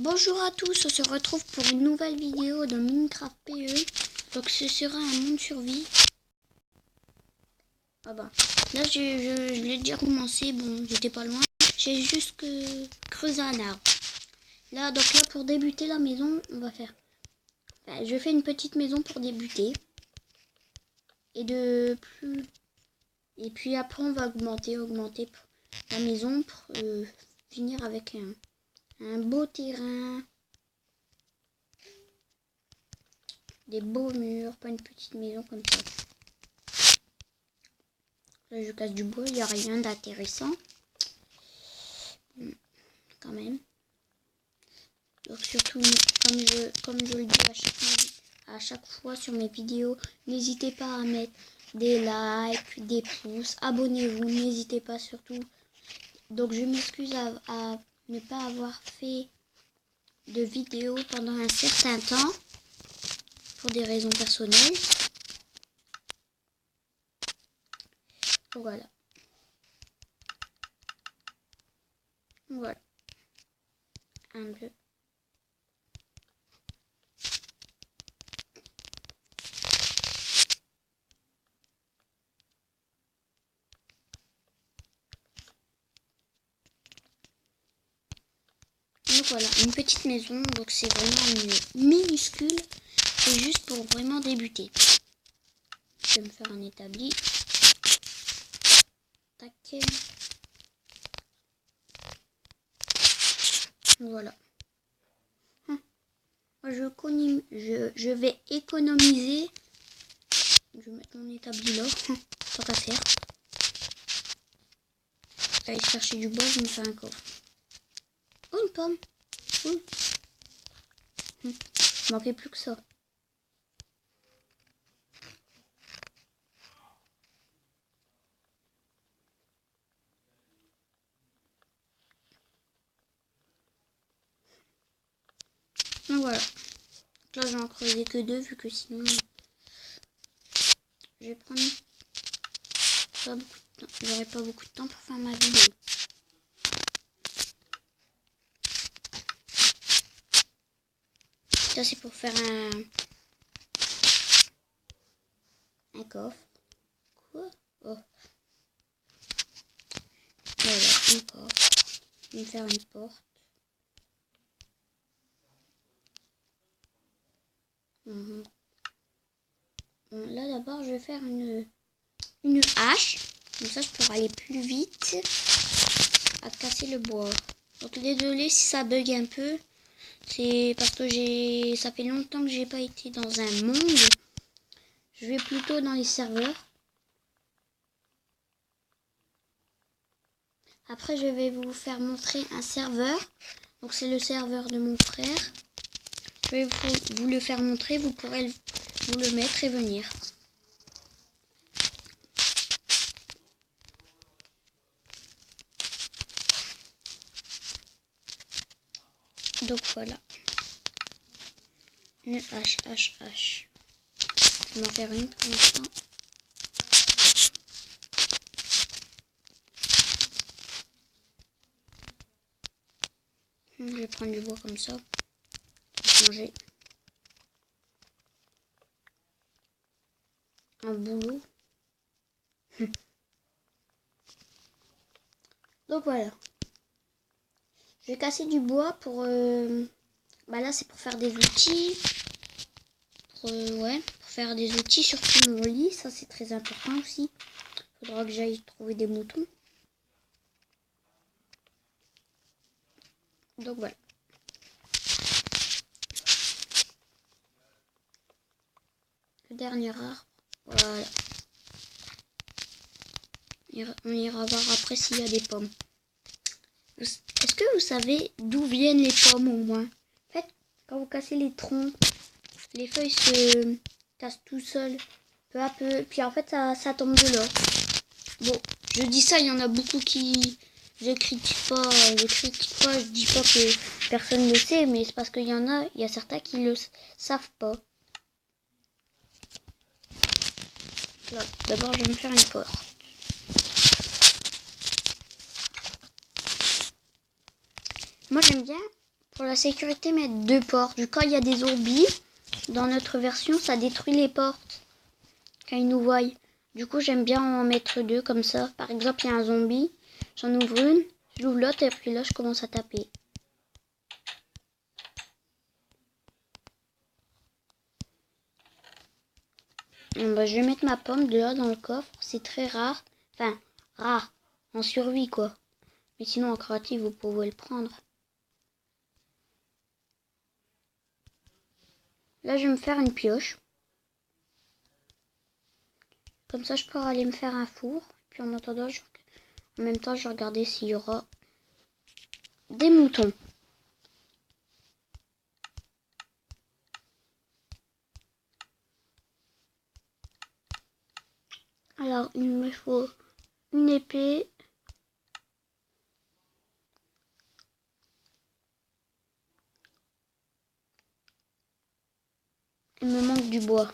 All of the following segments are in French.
Bonjour à tous, on se retrouve pour une nouvelle vidéo de Minecraft PE. Donc ce sera un monde survie. Ah bah, là je l'ai déjà commencé, bon j'étais pas loin. J'ai juste que creusé un arbre. Là donc là pour débuter la maison, on va faire... Enfin, je fais une petite maison pour débuter. Et puis après on va augmenter la maison pour finir avec un beau terrain. Des beaux murs, pas une petite maison comme ça. Là, je casse du bois, il n'y a rien d'intéressant. Quand même. Donc surtout, comme je le dis à chaque fois sur mes vidéos, n'hésitez pas à mettre des likes, des pouces, abonnez-vous, n'hésitez pas surtout. Donc je m'excuse à ne pas avoir fait de vidéo pendant un certain temps, pour des raisons personnelles. Voilà. Voilà. Un bleu. Donc voilà, une petite maison, donc c'est vraiment une minuscule. C'est juste pour vraiment débuter. Je vais me faire un établi. Tac. Voilà. Moi je vais économiser. Je vais mettre mon établi là. Tant qu'à faire. Aller chercher du bois, je vais me faire un coffre. Oh, une pomme. Oh. Il manquait plus que ça. Donc voilà. Là, j'en creusé que 2 vu que sinon je vais prendre pas beaucoup de temps. J'aurai pas beaucoup de temps pour faire ma vidéo. Ça c'est pour faire un coffre. Quoi? Oh. Voilà, un coffre. Je vais me faire une porte. Bon, là d'abord je vais faire une hache. Comme ça je pourrai aller plus vite à casser le bois. Donc désolé si ça bug un peu. C'est parce que ça fait longtemps que j'ai pas été dans un monde. Je vais plutôt dans les serveurs. Après je vais vous faire montrer un serveur. Donc c'est le serveur de mon frère. Je vais vous le faire montrer. Vous pourrez vous le mettre et venir. Donc voilà. Une hache. Je vais en faire une pour l'instant. Je vais prendre du bois comme ça. Changer. Un boulot. Donc voilà. Je vais casser du bois pour... là c'est pour faire des outils. Pour faire des outils sur mon lit. Ça c'est très important aussi. Faudra que j'aille trouver des moutons. Donc voilà. Le dernier arbre. Voilà. On ira voir après s'il y a des pommes. Est-ce que vous savez d'où viennent les pommes au moins? En fait, quand vous cassez les troncs, les feuilles se cassent tout seuls, peu à peu. Puis en fait, ça tombe de là. Bon, je dis ça, il y en a beaucoup qui... Je critique pas, je dis pas que personne ne le sait, mais c'est parce qu'il y a certains qui le savent pas. Là, d'abord, je vais me faire une porte. Moi, j'aime bien pour la sécurité, mettre 2 portes. Du coup, il y a des zombies. Dans notre version, ça détruit les portes quand ils nous voient. Du coup, j'aime bien en mettre 2 comme ça. Par exemple, il y a un zombie. J'en ouvre une, j'ouvre l'autre et puis là, je commence à taper. Bon, bah, je vais mettre ma pomme de là dans le coffre. C'est très rare. Enfin, rare. En survie, quoi. Mais sinon, en créatif, vous pouvez le prendre. Là, je vais me faire une pioche. Comme ça, je peux aller me faire un four. Puis en attendant, en même temps, je vais regarder s'il y aura des moutons. Alors, il me faut une épée. Il me manque du bois.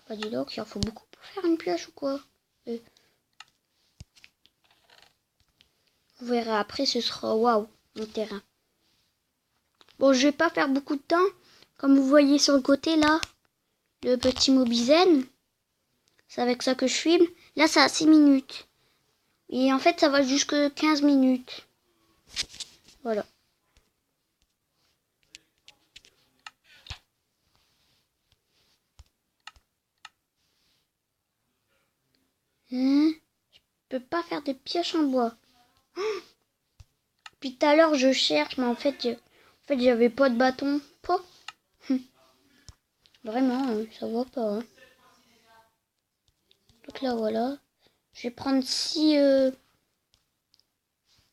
Bah dis donc, il en faut beaucoup pour faire une pioche ou quoi? Vous verrez après, ce sera waouh, mon terrain. Bon, je vais pas faire beaucoup de temps. Comme vous voyez sur le côté là, le petit Mobizen. C'est avec ça que je filme. Là, ça a 6 minutes. Et en fait, ça va jusque 15 minutes. Voilà. Je peux pas faire des pioches en bois. Puis tout à l'heure, je cherche, mais en fait, j'avais pas de bâton. Pas. Vraiment, ça va pas. Hein. Donc là, voilà. Je vais prendre je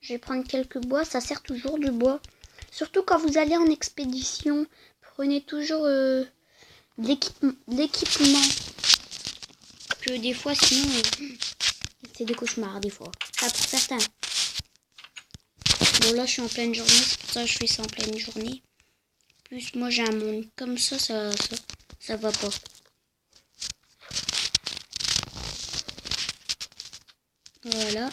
vais prendre quelques bois. Ça sert toujours du bois. Surtout quand vous allez en expédition. Prenez toujours de l'équipement. Que des fois, sinon, c'est des cauchemars, des fois. Pas pour certains. Bon, là, je suis en pleine journée. C'est pour ça que je fais ça en pleine journée. Plus, moi, j'ai un monde. Comme ça va pas. Voilà.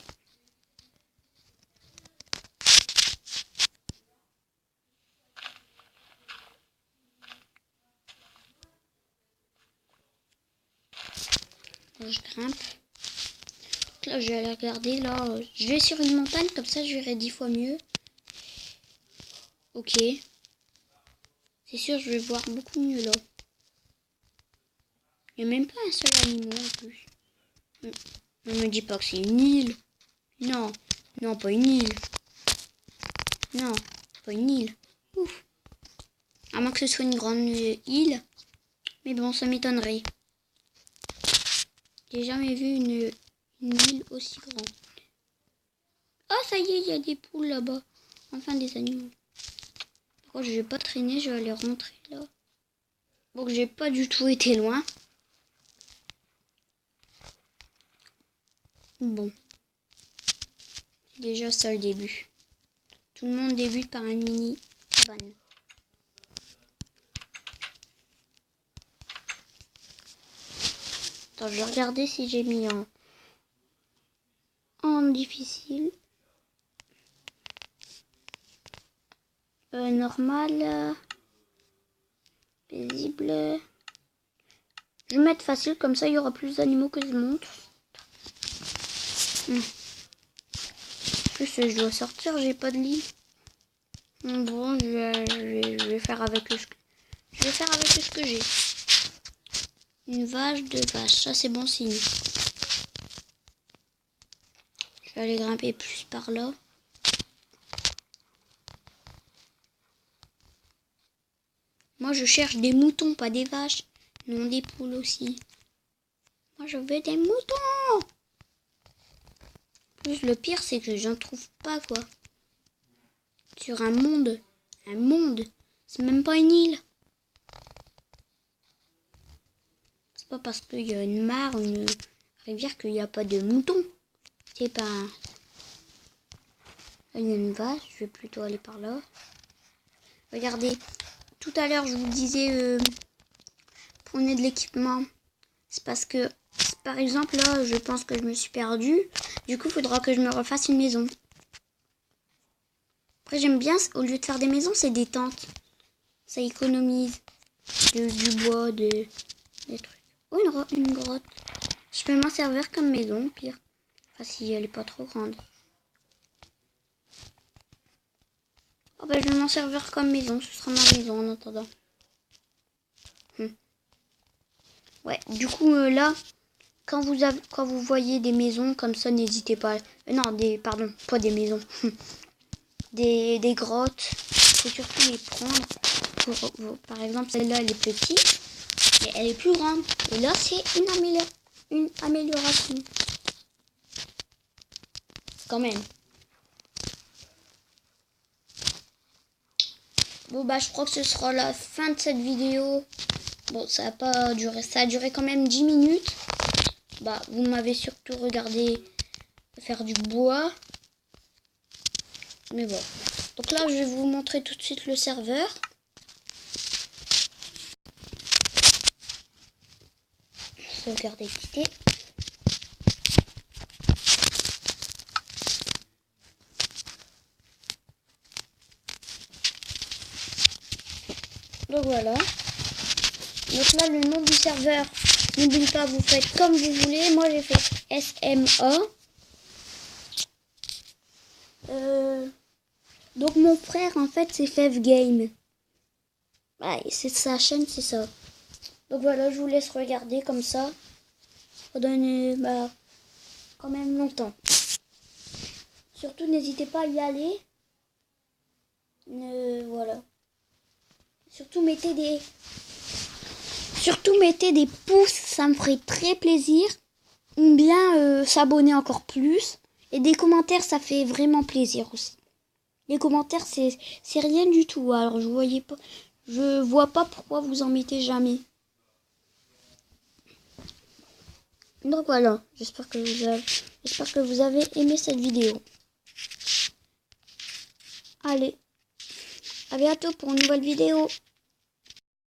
Je grimpe. Là, je vais aller regarder. Là, je vais sur une montagne. Comme ça, je verrai 10 fois mieux. Ok. C'est sûr, je vais voir beaucoup mieux là. Il n'y a même pas un seul animal en plus. Ne me dis pas que c'est une île. Non. Non, pas une île. Non, pas une île. Ouf. À moins que ce soit une grande île. Mais bon, ça m'étonnerait. J'ai jamais vu une île aussi grande. Oh, ça y est, il y a des poules là-bas. Enfin, des animaux. Par contre, je vais pas traîner, je vais aller rentrer là. Donc, j'ai pas du tout été loin. Bon. C'est déjà ça le début. Tout le monde débute par un mini cabane. Attends, je vais regarder si j'ai mis en difficile. Normal. Paisible. Je vais mettre facile, comme ça il y aura plus d'animaux que je montre. En plus, je dois sortir, j'ai pas de lit. Bon, je vais faire avec ce que j'ai. Une vache, 2 vaches, ça c'est bon signe. Je vais aller grimper plus par là. Moi, je cherche des moutons, pas des vaches. Non, des poules aussi. Moi, je veux des moutons. Plus, le pire, c'est que j'en trouve pas, quoi. Sur un monde. Un monde. C'est même pas une île. C'est pas parce qu'il y a une mare ou une rivière qu'il n'y a pas de moutons. C'est pas... Il y a une vache. Je vais plutôt aller par là. Regardez. Tout à l'heure, je vous disais... prenez de l'équipement. C'est parce par exemple, là, je pense que je me suis perdue. Du coup, il faudra que je me refasse une maison. Après, j'aime bien, au lieu de faire des maisons, c'est des tentes. Ça économise du bois, des trucs. Oh, une grotte. Je peux m'en servir comme maison, pire. Enfin, si elle est pas trop grande. Oh, bah, je vais m'en servir comme maison. Ce sera ma maison en attendant. Ouais, du coup, là... Quand vous voyez des maisons comme ça, n'hésitez pas. Non, pardon, pas des maisons. des grottes. Faut surtout les prendre. Par exemple, celle-là, elle est petite. Mais elle est plus grande. Et là, c'est une amélioration. Quand même. Bon, bah, je crois que ce sera la fin de cette vidéo. Bon, ça a pas duré. Ça a duré quand même 10 minutes. Bah, vous m'avez surtout regardé faire du bois. Mais bon. Donc là, je vais vous montrer tout de suite le serveur. Sauvegarder, quitter. Donc voilà. Donc là, le nom du serveur, n'oubliez pas, vous faites comme vous voulez. Moi, j'ai fait SMA. Donc mon frère, en fait, c'est Fev Game. Ouais, c'est sa chaîne, c'est ça. Donc voilà, je vous laisse regarder comme ça. Ça donne quand même longtemps. Surtout, n'hésitez pas à y aller. Voilà. Surtout mettez des pouces, ça me ferait très plaisir. Ou bien s'abonner encore plus. Et des commentaires, ça fait vraiment plaisir aussi. Les commentaires, c'est rien du tout. Alors je vois pas pourquoi vous en mettez jamais. Donc voilà, j'espère que vous avez aimé cette vidéo. Allez, à bientôt pour une nouvelle vidéo.